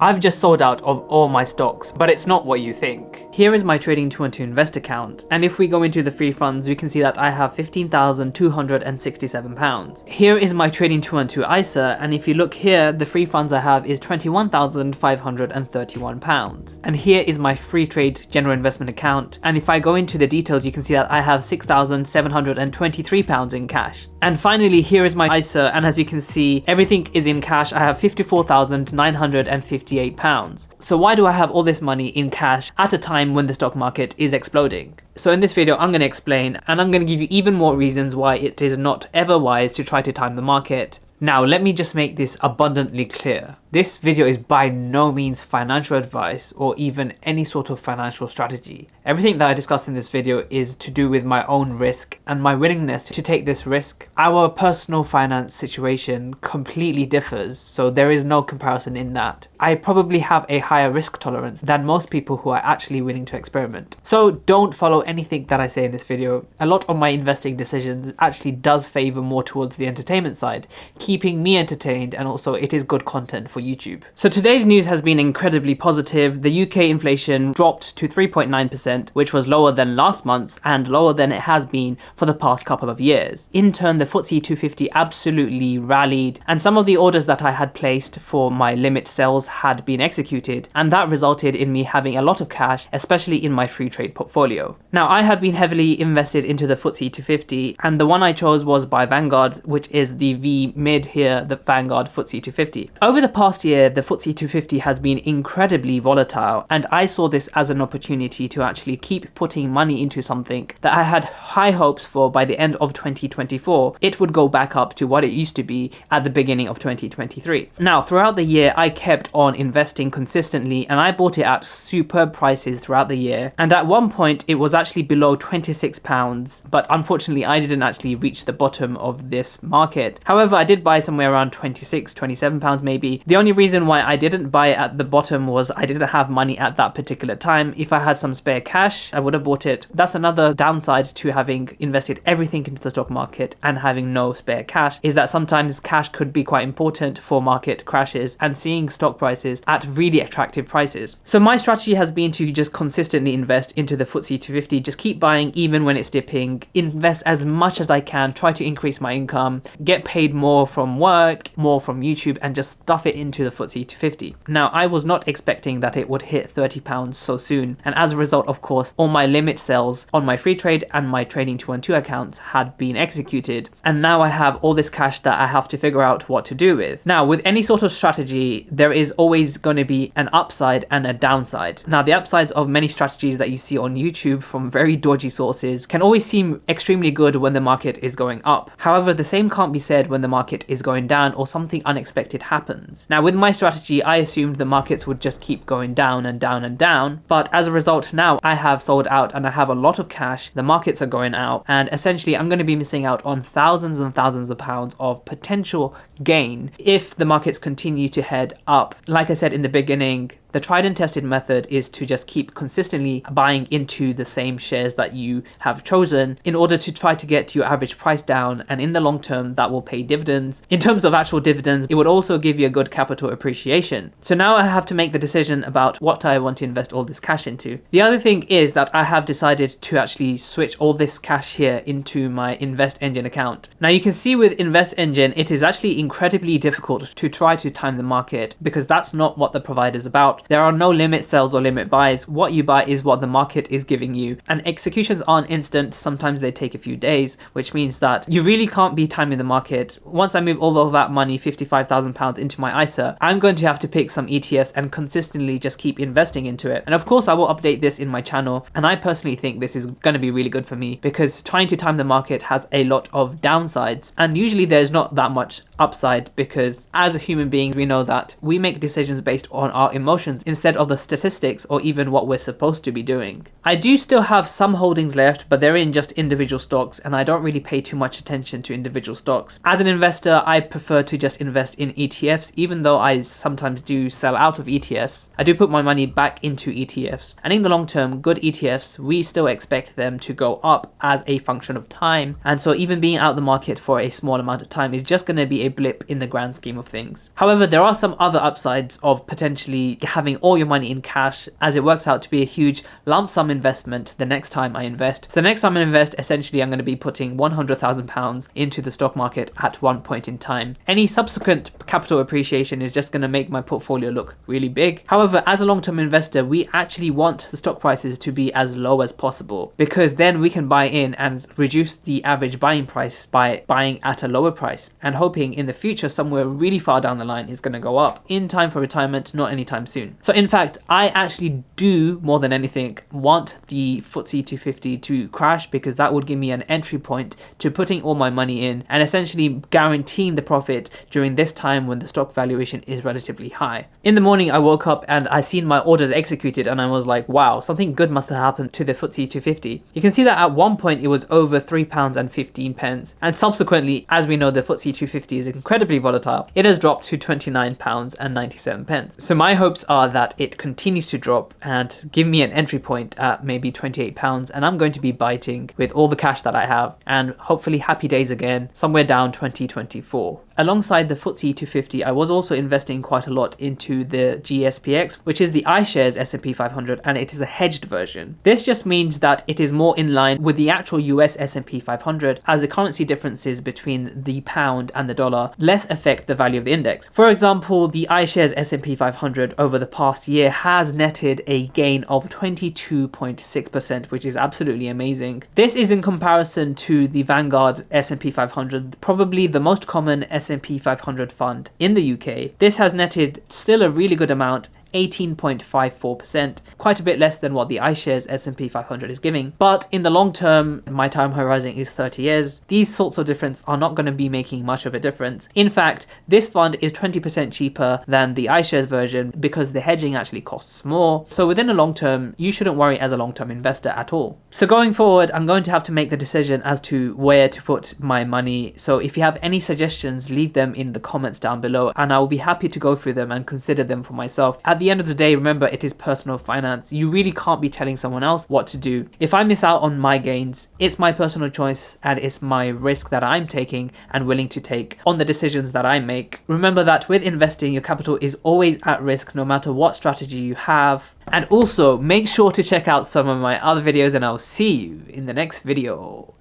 I've just sold out of all my stocks, but it's not what you think. Here is my Trading 212 Invest account, and if we go into the free funds, we can see that I have £15,267. Here is my Trading 212 ISA, and if you look here, the free funds I have is £21,531. And here is my free trade general investment account, and if I go into the details, you can see that I have £6,723 in cash. And finally, here is my ISA, and as you can see, everything is in cash. I have £54,958. So why do I have all this money in cash at a time when the stock market is exploding? So in this video, I'm going to explain, and I'm going to give you even more reasons why it is not ever wise to try to time the market. Now, let me just make this abundantly clear. This video is by no means financial advice or even any sort of financial strategy. Everything that I discuss in this video is to do with my own risk and my willingness to take this risk. Our personal finance situation completely differs, so there is no comparison in that. I probably have a higher risk tolerance than most people who are actually willing to experiment. So don't follow anything that I say in this video. A lot of my investing decisions actually does favor more towards the entertainment side, keeping me entertained, and also it is good content for YouTube. So today's news has been incredibly positive. The UK inflation dropped to 3.9%, which was lower than last month's and lower than it has been for the past couple of years. In turn, the FTSE 250 absolutely rallied, and some of the orders that I had placed for my limit sales had been executed, and that resulted in me having a lot of cash, especially in my free trade portfolio. Now, I have been heavily invested into the FTSE 250, and the one I chose was by Vanguard, which is the V mid here, the Vanguard FTSE 250. Over the past year, the FTSE 250 has been incredibly volatile, and I saw this as an opportunity to actually keep putting money into something that I had high hopes for. By the end of 2024, it would go back up to what it used to be at the beginning of 2023. Now, throughout the year, I kept on investing consistently, and I bought it at superb prices throughout the year, and at one point it was actually below £26, but unfortunately I didn't actually reach the bottom of this market. However, I did buy somewhere around £26, £27 maybe. The only reason why I didn't buy it at the bottom was I didn't have money at that particular time. If I had some spare cash, I would have bought it. That's another downside to having invested everything into the stock market and having no spare cash, is that sometimes cash could be quite important for market crashes and seeing stock prices at really attractive prices. So my strategy has been to just consistently invest into the FTSE 250, just keep buying even when it's dipping, invest as much as I can, try to increase my income, get paid more from work, more from YouTube, and just stuff it into the FTSE 250. Now, I was not expecting that it would hit £30 so soon, and as a result, of course, all my limit sales on my free trade and my Trading 212 accounts had been executed, and now I have all this cash that I have to figure out what to do with. Now, with any sort of strategy, there is always going to be an upside and a downside. Now, the upsides of many strategies that you see on YouTube from very dodgy sources can always seem extremely good when the market is going up. However, the same can't be said when the market is going down or something unexpected happens. Now, with my strategy, I assumed the markets would just keep going down and down and down, but as a result, now I have sold out and I have a lot of cash, the markets are going out, and essentially I'm going to be missing out on thousands and thousands of pounds of potential gain if the markets continue to head up. Like I said in the beginning, the tried and tested method is to just keep consistently buying into the same shares that you have chosen in order to try to get your average price down, and in the long term that will pay dividends. In terms of actual dividends, it would also give you a good capital appreciation. So now I have to make the decision about what I want to invest all this cash into. The other thing is that I have decided to actually switch all this cash here into my InvestEngine account. Now, you can see with InvestEngine, it is actually incredibly difficult to try to time the market because that's not what the provider is about. There are no limit sales or limit buys. What you buy is what the market is giving you, and executions aren't instant. Sometimes they take a few days, which means that you really can't be timing the market. Once I move all of that money, £55,000 into my ISA, I'm going to have to pick some ETFs and consistently just keep investing into it. And of course, I will update this in my channel, and I personally think this is going to be really good for me because trying to time the market has a lot of downsides, and usually there's not that much upside because as a human being, we know that we make decisions based on our emotions emotions instead of the statistics or even what we're supposed to be doing. I do still have some holdings left, but they're in just individual stocks, and I don't really pay too much attention to individual stocks. As an investor, I prefer to just invest in ETFs, even though I sometimes do sell out of ETFs. I do put my money back into ETFs. And in the long term, good ETFs, we still expect them to go up as a function of time. And so even being out of the market for a small amount of time is just going to be a blip in the grand scheme of things. However, there are some other upsides of potentially having all your money in cash, as it works out to be a huge lump sum investment the next time I invest. So the next time I invest, essentially I'm going to be putting £100,000 into the stock market at one point in time. Any subsequent capital appreciation is just going to make my portfolio look really big. However, as a long-term investor, we actually want the stock prices to be as low as possible, because then we can buy in and reduce the average buying price by buying at a lower price and hoping in the future, somewhere really far down the line, is going to go up in time for retirement, not anytime soon. So in fact, I actually do, more than anything, want the FTSE 250 to crash, because that would give me an entry point to putting all my money in and essentially guaranteeing the profit during this time when the stock valuation is relatively high. In the morning, I woke up and I seen my orders executed, and I was like, wow, something good must have happened to the FTSE 250. You can see that at one point it was over £3.15, and subsequently, as we know, the FTSE 250 is incredibly volatile. It has dropped to £29.97. So my hopes are that it continues to drop and give me an entry point at maybe £28, and I'm going to be biting with all the cash that I have, and hopefully happy days again somewhere down 2024. Alongside the FTSE 250, I was also investing quite a lot into the GSPX, which is the iShares S&P 500, and it is a hedged version. This just means that it is more in line with the actual US S&P 500, as the currency differences between the pound and the dollar less affect the value of the index. For example, the iShares S&P 500 over the past year has netted a gain of 22.6%, which is absolutely amazing. This is in comparison to the Vanguard S&P 500, probably the most common S&P 500 fund in the UK. This has netted still a really good amount, 18.54%, quite a bit less than what the iShares S&P 500 is giving. But in the long term, my time horizon is 30 years. These sorts of difference are not going to be making much of a difference. In fact, this fund is 20% cheaper than the iShares version because the hedging actually costs more. So within the long term, you shouldn't worry as a long-term investor at all. So going forward, I'm going to have to make the decision as to where to put my money. So if you have any suggestions, leave them in the comments down below, and I will be happy to go through them and consider them for myself. At the end of the day, remember, it is personal finance. You really can't be telling someone else what to do. If I miss out on my gains, it's my personal choice, and it's my risk that I'm taking and willing to take on the decisions that I make. Remember that with investing, your capital is always at risk no matter what strategy you have. And also make sure to check out some of my other videos, and I'll see you in the next video.